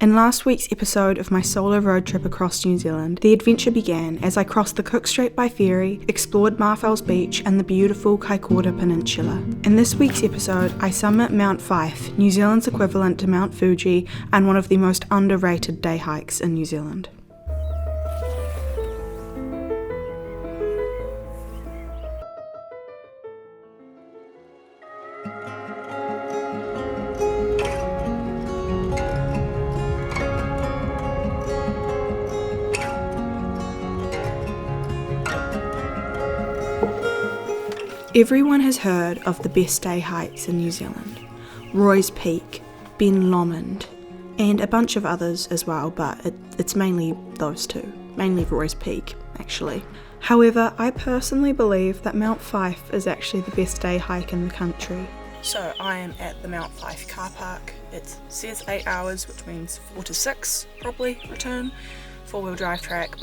In last week's episode of my solo road trip across New Zealand, the adventure began as I crossed the Cook Strait by ferry, explored Marfel's Beach and the beautiful Kaikoura Peninsula. In this week's episode, I summit Mount Fyffe, New Zealand's equivalent to Mount Fuji and one of the most underrated day hikes in New Zealand. Everyone has heard of the best day hikes in New Zealand, Roy's Peak, Ben Lomond, and a bunch of others as well, but it's mainly those two, mainly Roy's Peak actually. However, I personally believe that Mount Fyffe is actually the best day hike in the country. So I am at the Mount Fyffe car park. It says 8 hours, which means 4 to 6 probably return. 4-wheel drive track,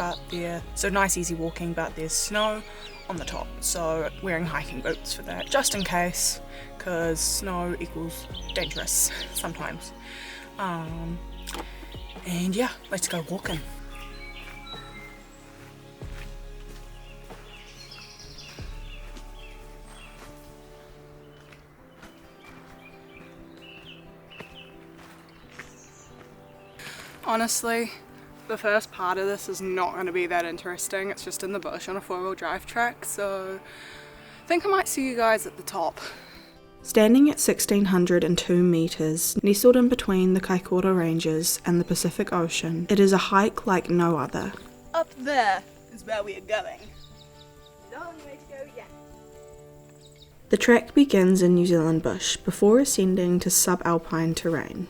so nice easy walking, but there's snow on the top, so wearing hiking boots for that, just in case, because snow equals dangerous sometimes. And yeah, let's go walking. Honestly, the first part of this is not going to be that interesting. It's just in the bush on a 4-wheel drive track, so I think I might see you guys at the top. Standing at 1,602 metres, nestled in between the Kaikoura Ranges and the Pacific Ocean, it is a hike like no other. Up there is where we are going. Long way to go yet. The track begins in New Zealand bush before ascending to subalpine terrain.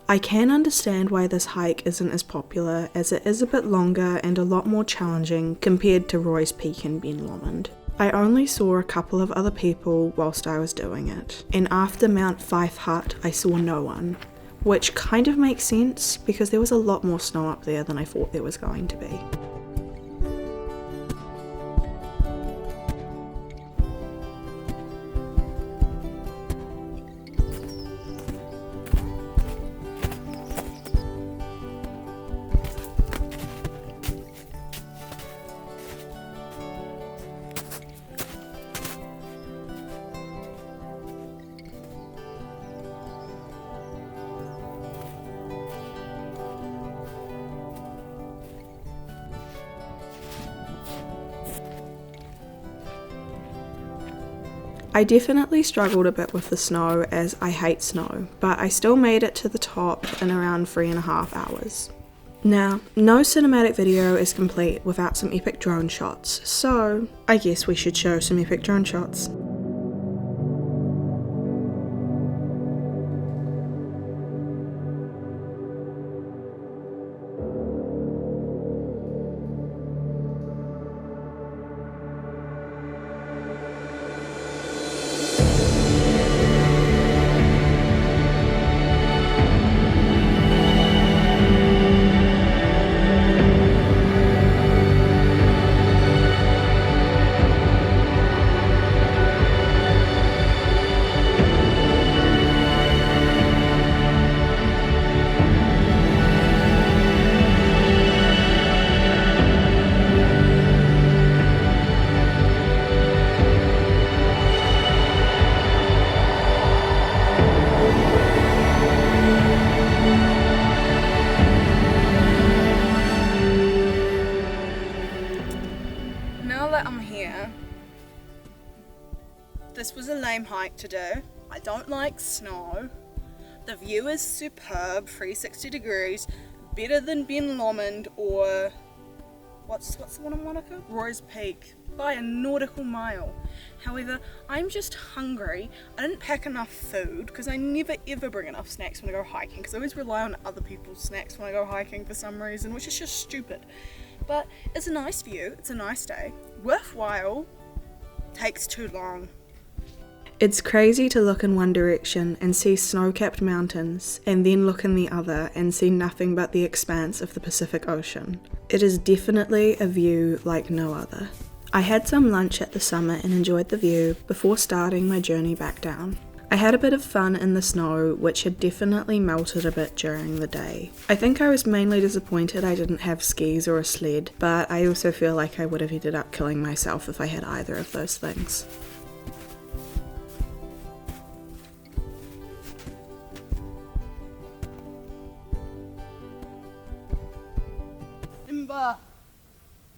I can understand why this hike isn't as popular, as it is a bit longer and a lot more challenging compared to Roy's Peak and Ben Lomond. I only saw a couple of other people whilst I was doing it, and after Mount Fyffe Hut I saw no one, which kind of makes sense because there was a lot more snow up there than I thought there was going to be. I definitely struggled a bit with the snow as I hate snow, but I still made it to the top in around 3.5 hours. Now, no cinematic video is complete without some epic drone shots, so I guess we should show some epic drone shots. This was a lame hike to do. I don't like snow. The view is superb, 360 degrees, better than Ben Lomond or what's the one in Monaco? Roy's Peak, by a nautical mile. However, I'm just hungry. I didn't pack enough food because I never ever bring enough snacks when I go hiking because I always rely on other people's snacks when I go hiking for some reason, which is just stupid. But it's a nice view, it's a nice day. Worthwhile, takes too long. It's crazy to look in one direction and see snow-capped mountains, and then look in the other and see nothing but the expanse of the Pacific Ocean. It is definitely a view like no other. I had some lunch at the summit and enjoyed the view before starting my journey back down. I had a bit of fun in the snow, which had definitely melted a bit during the day. I think I was mainly disappointed I didn't have skis or a sled, but I also feel like I would have ended up killing myself if I had either of those things. Simba,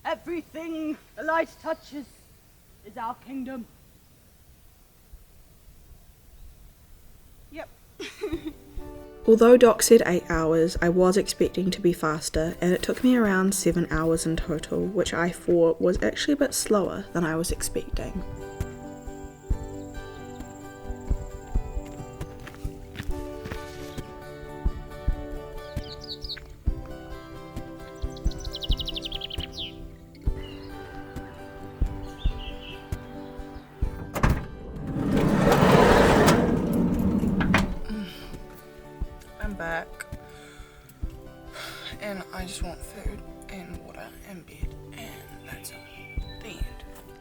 everything the light touches is our kingdom. Yep. Although Doc said 8 hours, I was expecting to be faster, and it took me around 7 hours in total, which I thought was actually a bit slower than I was expecting. I'm back. And I just want food and water and bed, and that's it. The end.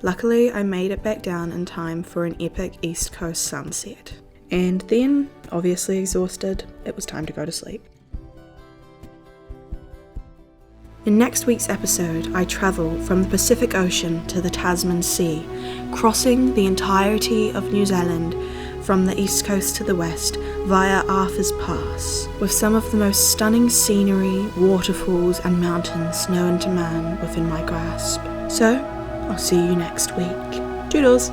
Luckily, I made it back down in time for an epic East Coast sunset. And then, obviously exhausted, it was time to go to sleep. In next week's episode, I travel from the Pacific Ocean to the Tasman Sea, crossing the entirety of New Zealand from the east coast to the west via Arthur's Pass, with some of the most stunning scenery, waterfalls and mountains known to man within my grasp. So, I'll see you next week. Doodles!